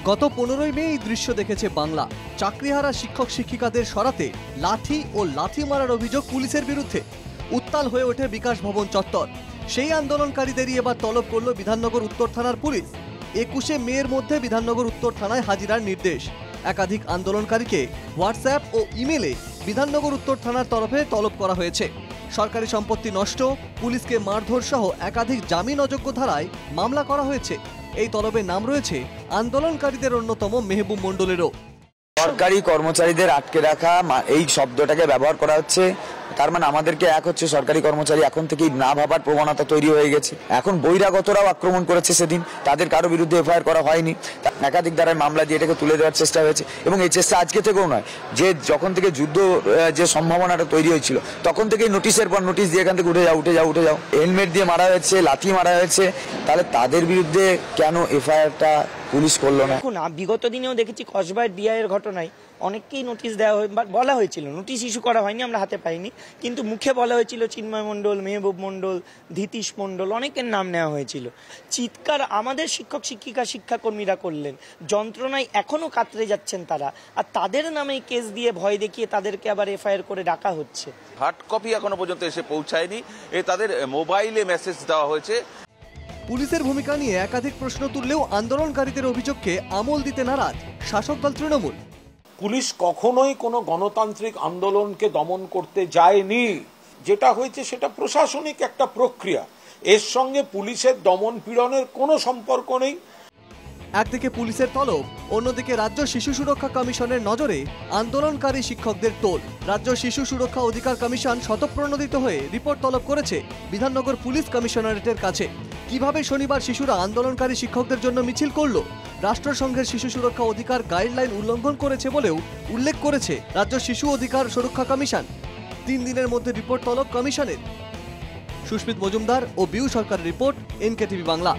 গত 15ই মে এই দৃশ্য দেখেছে বাংলা। চাকরিহারা শিক্ষক শিক্ষিকাদের সরাতে লাঠি ও লাথি মারার অভিযোগ পুলিশের বিরুদ্ধে। উত্তাল হয়ে ওঠে বিকাশ ভবন চত্বর। সেই আন্দোলনকারীদেরই এবার তলব করল বিধাননগর উত্তর থানার পুলিশ। 21শে মের মধ্যে বিধাননগর উত্তর থানায় হাজিরার নির্দেশ। একাধিক আন্দোলনকারীকে হোয়াটসঅ্যাপ ও ইমেলে বিধাননগর উত্তর থানার তরফে তলব করা হয়েছে। সরকারি সম্পত্তি নষ্ট, পুলিশকে মারধর সহ একাধিক জামিন অযোগ্য ধারায় মামলা করা হয়েছে। এই তলবে নাম রয়েছে আন্দোলনকারীদের অন্যতম মেহবুব মণ্ডলেরও। সরকারি কর্মচারীদের আটকে রাখা এই শব্দটাকে ব্যবহার করা হচ্ছে। তার মানে আমাদেরকে এক হচ্ছে সরকারি কর্মচারী এখন থেকেই না ভাবার প্রবণতা তৈরি হয়ে গেছে। এখন বহিরাগতরাও আক্রমণ করেছে, সেদিন তাদের কারো বিরুদ্ধে এফআইআর করা হয়নি, একাধিক দ্বারায় মামলা দিয়ে এটাকে তুলে দেওয়ার চেষ্টা হয়েছে। এবং এই চেষ্টা আজকে থেকেও নয়, যে যখন থেকে যুদ্ধ যে সম্ভাবনাটা তৈরি হয়েছিল তখন থেকেই নোটিশের পর নোটিশ দিয়ে এখান থেকে উঠে যাও উঠে যাও উঠে যাও, হেলমেট দিয়ে মারা হয়েছে, লাঠি মারা হয়েছে। তাহলে তাদের বিরুদ্ধে কেন এফআইআরটা পুলিশ করলো না? দেখুন, বিগত দিনেও দেখেছি কসবার ডিআইয়ের ঘটনায় অনেককেই নোটিশ দেওয়া বলা হয়েছিল, নোটিশ ইস্যু করা হয়নি, আমরা হাতে পাইনি, কিন্তু মুখে বলা হয়েছিল চিন্ময় মণ্ডল, মেহবুব মণ্ডল, ধীতিশ মণ্ডল, অনেকের নাম নেওয়া হয়েছিল। চিৎকার আমাদের শিক্ষক শিক্ষিকা শিক্ষাকর্মীরা করলেন, যন্ত্রণায় এখনো কাতরে যাচ্ছেন তারা, আর তাদের নামেই কেস দিয়ে ভয় দেখিয়ে তাদেরকে আবার এফআইআর করে ডাকা হচ্ছে। হার্ড কপি এখনো পর্যন্ত এসে পৌঁছায়নি, তাদের মোবাইলে মেসেজ দেওয়া হয়েছে। পুলিশের ভূমিকা নিয়ে একাধিক প্রশ্ন তুললেও আন্দোলনকারীদের অভিযোগকে আমল দিতে নারাজ শাসক দল তৃণমূল। পুলিশ কখনোই কোনো গণতান্ত্রিক আন্দোলনকে দমন করতে যায়নি। যেটা হয়েছে সেটা প্রশাসনিক একটা প্রক্রিয়া, এর সঙ্গে পুলিশের দমন পীড়নের কোনো সম্পর্ক নেই। একদিকে পুলিশের তলব, অন্যদিকে রাজ্য শিশু সুরক্ষা কমিশনের নজরে আন্দোলনকারী শিক্ষকদের টোল। রাজ্য শিশু সুরক্ষা অধিকার কমিশন স্বতঃপ্রণোদিত হয়ে রিপোর্ট তলব করেছে বিধাননগর পুলিশ কমিশনারেটের কাছে। কিভাবে শনিবার শিশুরা আন্দোলনকারী শিক্ষকদের জন্য মিছিল করল, রাষ্ট্রসংঘের শিশু সুরক্ষা অধিকার গাইডলাইন উল্লঙ্ঘন করেছে বলেও উল্লেখ করেছে রাজ্য শিশু অধিকার সুরক্ষা কমিশন। 3 দিনের মধ্যে রিপোর্ট তলব কমিশনের। সুস্মিত মজুমদার ও বিউ সরকারের রিপোর্ট, NKTV বাংলা।